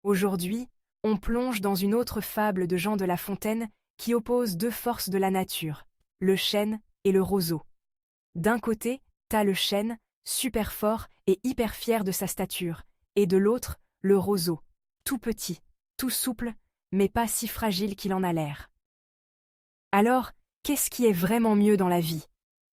Aujourd'hui, on plonge dans une autre fable de Jean de La Fontaine qui oppose deux forces de la nature, le chêne et le roseau. D'un côté, t'as le chêne, super fort et hyper fier de sa stature, et de l'autre, le roseau, tout petit, tout souple, mais pas si fragile qu'il en a l'air. Alors, qu'est-ce qui est vraiment mieux dans la vie?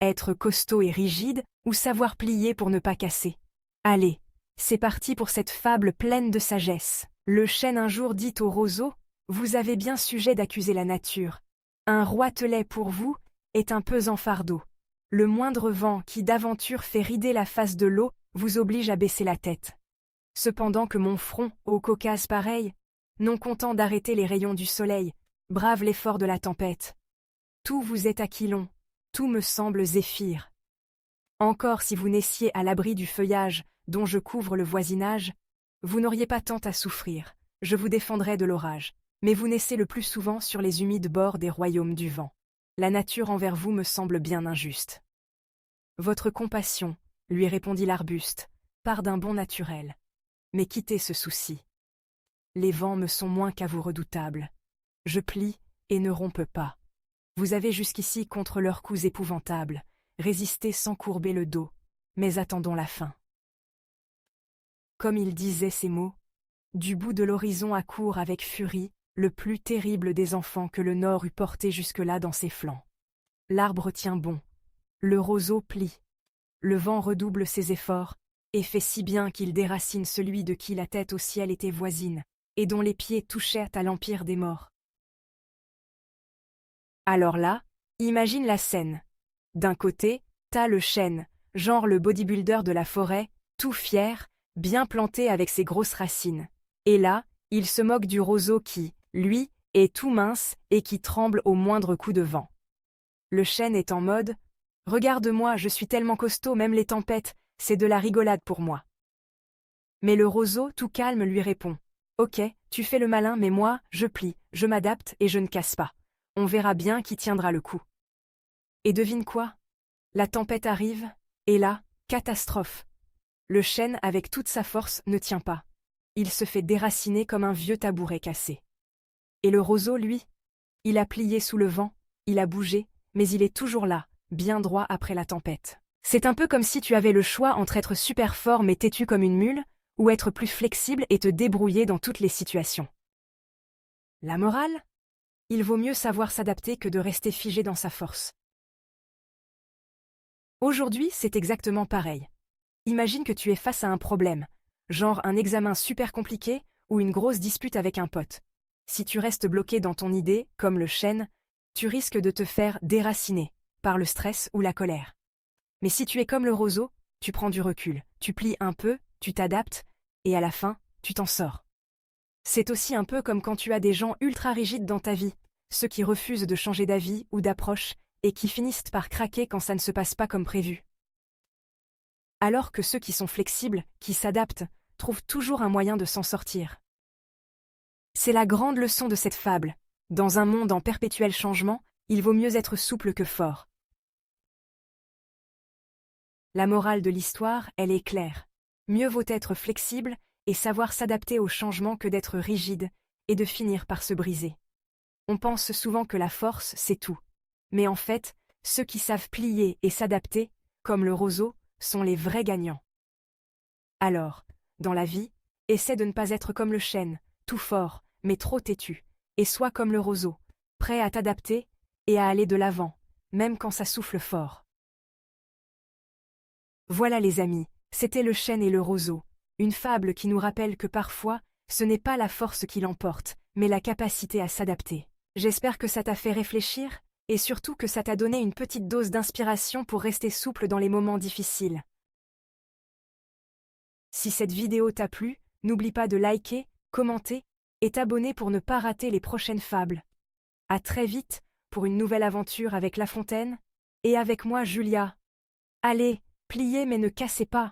Être costaud et rigide ou savoir plier pour ne pas casser? Allez, c'est parti pour cette fable pleine de sagesse. Le chêne un jour dit au roseau: « Vous avez bien sujet d'accuser la nature. Un roitelet pour vous est un pesant fardeau. Le moindre vent qui d'aventure fait rider la face de l'eau vous oblige à baisser la tête. Cependant que mon front, au Caucase pareil, non content d'arrêter les rayons du soleil, brave l'effort de la tempête. Tout vous est aquilon, tout me semble zéphyr. Encore si vous naissiez à l'abri du feuillage dont je couvre le voisinage, vous n'auriez pas tant à souffrir, je vous défendrais de l'orage, mais vous naissez le plus souvent sur les humides bords des royaumes du vent. La nature envers vous me semble bien injuste. Votre compassion, lui répondit l'arbuste, part d'un bon naturel. Mais quittez ce souci. Les vents me sont moins qu'à vous redoutables. Je plie et ne rompe pas. Vous avez jusqu'ici contre leurs coups épouvantables résisté sans courber le dos, mais attendons la fin. Comme il disait ces mots, du bout de l'horizon accourt avec furie le plus terrible des enfants que le Nord eût porté jusque-là dans ses flancs. L'arbre tient bon, le roseau plie, le vent redouble ses efforts, et fait si bien qu'il déracine celui de qui la tête au ciel était voisine, et dont les pieds touchèrent à l'empire des morts. Alors là, imagine la scène. D'un côté, t'as le chêne, genre le bodybuilder de la forêt, tout fier, bien planté avec ses grosses racines. Et là, il se moque du roseau qui, lui, est tout mince et qui tremble au moindre coup de vent. Le chêne est en mode « Regarde-moi, je suis tellement costaud, même les tempêtes, c'est de la rigolade pour moi. » Mais le roseau, tout calme, lui répond « Ok, tu fais le malin, mais moi, je plie, je m'adapte et je ne casse pas. On verra bien qui tiendra le coup. » Et devine quoi? La tempête arrive, et là, catastrophe. Le chêne, avec toute sa force, ne tient pas. Il se fait déraciner comme un vieux tabouret cassé. Et le roseau, lui, il a plié sous le vent, il a bougé, mais il est toujours là, bien droit après la tempête. C'est un peu comme si tu avais le choix entre être super fort mais têtu comme une mule, ou être plus flexible et te débrouiller dans toutes les situations. La morale? Il vaut mieux savoir s'adapter que de rester figé dans sa force. Aujourd'hui, c'est exactement pareil. Imagine que tu es face à un problème, genre un examen super compliqué ou une grosse dispute avec un pote. Si tu restes bloqué dans ton idée, comme le chêne, tu risques de te faire déraciner par le stress ou la colère. Mais si tu es comme le roseau, tu prends du recul, tu plies un peu, tu t'adaptes, et à la fin, tu t'en sors. C'est aussi un peu comme quand tu as des gens ultra rigides dans ta vie, ceux qui refusent de changer d'avis ou d'approche et qui finissent par craquer quand ça ne se passe pas comme prévu. Alors que ceux qui sont flexibles, qui s'adaptent, trouvent toujours un moyen de s'en sortir. C'est la grande leçon de cette fable. Dans un monde en perpétuel changement, il vaut mieux être souple que fort. La morale de l'histoire, elle est claire. Mieux vaut être flexible et savoir s'adapter au changement que d'être rigide et de finir par se briser. On pense souvent que la force, c'est tout. Mais en fait, ceux qui savent plier et s'adapter, comme le roseau, sont les vrais gagnants. Alors, dans la vie, essaie de ne pas être comme le chêne, tout fort, mais trop têtu, et sois comme le roseau, prêt à t'adapter et à aller de l'avant, même quand ça souffle fort. Voilà les amis, c'était le chêne et le roseau, une fable qui nous rappelle que parfois, ce n'est pas la force qui l'emporte, mais la capacité à s'adapter. J'espère que ça t'a fait réfléchir, et surtout que ça t'a donné une petite dose d'inspiration pour rester souple dans les moments difficiles. Si cette vidéo t'a plu, n'oublie pas de liker, commenter et t'abonner pour ne pas rater les prochaines fables. À très vite pour une nouvelle aventure avec La Fontaine, et avec moi Julia. Allez, pliez mais ne cassez pas.